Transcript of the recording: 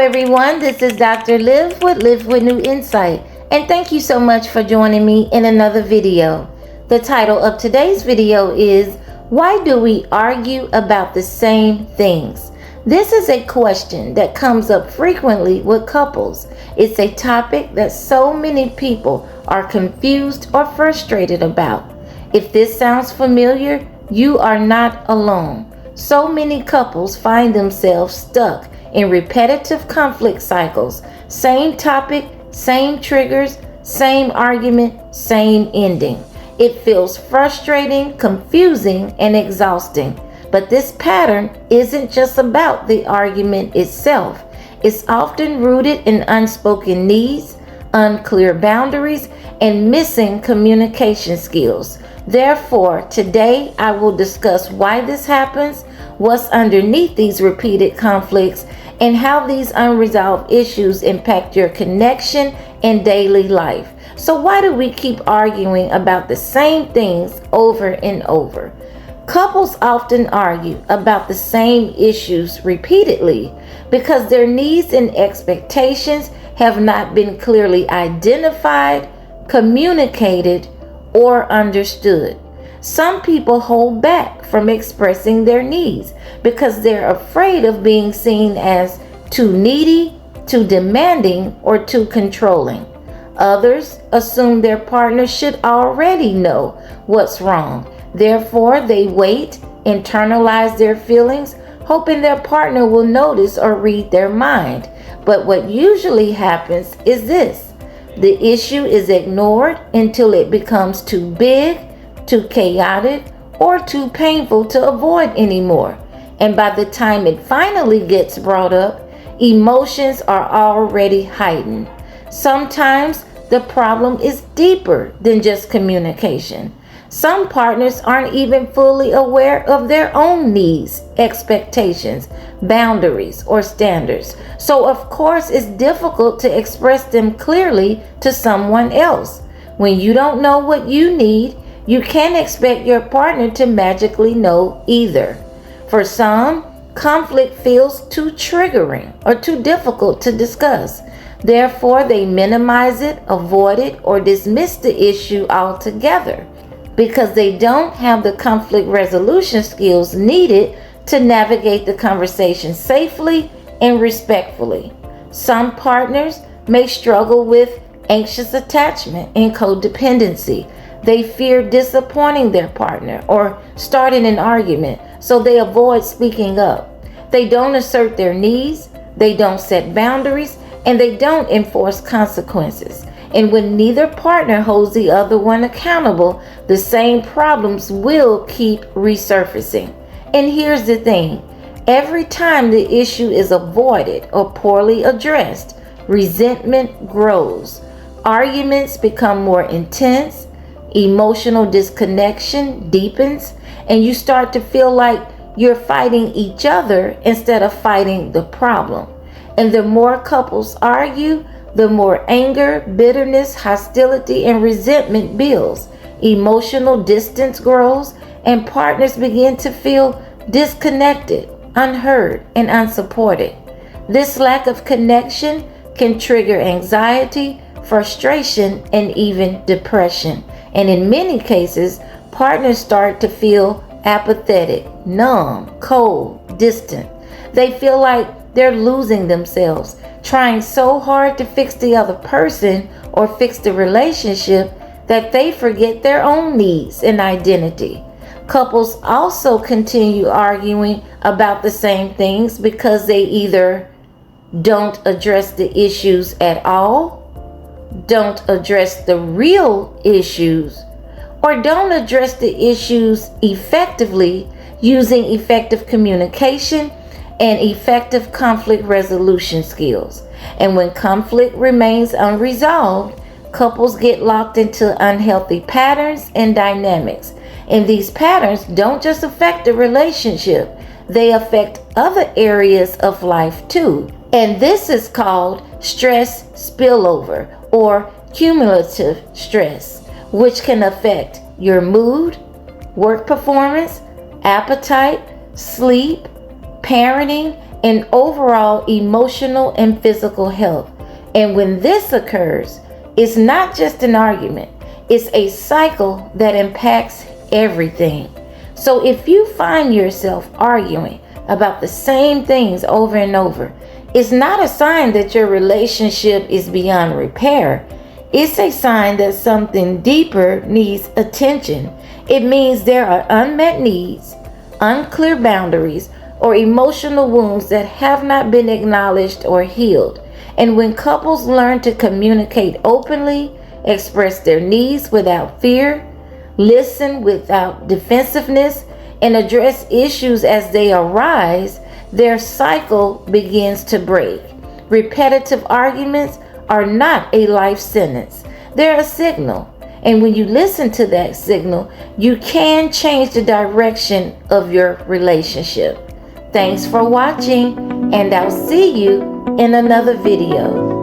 everyone, this is Dr. Liv with New Insight, and thank you so much for joining me in another video. The title of today's video is, why do we argue about the same things? This is a question that comes up frequently with couples. It's a topic that so many people are confused or frustrated about. If this sounds familiar, you are not alone. So many couples find themselves stuck in repetitive conflict cycles. Same topic, same triggers, same argument, same ending. It feels frustrating, confusing, and exhausting. But this pattern isn't just about the argument itself. It's often rooted in unspoken needs, unclear boundaries, and missing communication skills. Therefore, today I will discuss why this happens, what's underneath these repeated conflicts, and how these unresolved issues impact your connection and daily life. So why do we keep arguing about the same things over and over? Couples often argue about the same issues repeatedly because their needs and expectations have not been clearly identified, communicated, or understood. Some people hold back from expressing their needs because they're afraid of being seen as too needy, too demanding, or too controlling. Others assume their partner should already know what's wrong. Therefore, they wait, internalize their feelings, hoping their partner will notice or read their mind. But what usually happens is this: the issue is ignored until it becomes too big, too chaotic, or too painful to avoid anymore. And by the time it finally gets brought up, emotions are already heightened. Sometimes the problem is deeper than just communication. Some partners aren't even fully aware of their own needs, expectations, boundaries, or standards. So of course it's difficult to express them clearly to someone else. When you don't know what you need, you can't expect your partner to magically know either. For some, conflict feels too triggering or too difficult to discuss. Therefore, they minimize it, avoid it, or dismiss the issue altogether because they don't have the conflict resolution skills needed to navigate the conversation safely and respectfully. Some partners may struggle with anxious attachment and codependency. They fear disappointing their partner or starting an argument, so they avoid speaking up. They don't assert their needs, they don't set boundaries, and they don't enforce consequences. And when neither partner holds the other one accountable, the same problems will keep resurfacing. And here's the thing: every time the issue is avoided or poorly addressed, resentment grows. Arguments become more intense, emotional disconnection deepens, and you start to feel like you're fighting each other instead of fighting the problem. And the more couples argue, the more anger, bitterness, hostility, and resentment builds. Emotional distance grows, and partners begin to feel disconnected, unheard, and unsupported. This lack of connection can trigger anxiety, frustration, and even depression. And in many cases, partners start to feel apathetic, numb, cold, distant. They feel like they're losing themselves, trying so hard to fix the other person or fix the relationship that they forget their own needs and identity. Couples also continue arguing about the same things because they either don't address the issues at all, don't address the real issues, or don't address the issues effectively using effective communication and effective conflict resolution skills. And when conflict remains unresolved, couples get locked into unhealthy patterns and dynamics. And these patterns don't just affect the relationship, they affect other areas of life too. And this is called stress spillover or cumulative stress, which can affect your mood, work performance, appetite, sleep, parenting, and overall emotional and physical health. And when this occurs, it's not just an argument, it's a cycle that impacts everything. So if you find yourself arguing about the same things over and over, it's not a sign that your relationship is beyond repair. It's a sign that something deeper needs attention. It means there are unmet needs, unclear boundaries, or emotional wounds that have not been acknowledged or healed. And when couples learn to communicate openly, express their needs without fear, listen without defensiveness, and address issues as they arise, their cycle begins to break. Repetitive arguments are not a life sentence. They're a signal. And when you listen to that signal, you can change the direction of your relationship. Thanks for watching, and I'll see you in another video.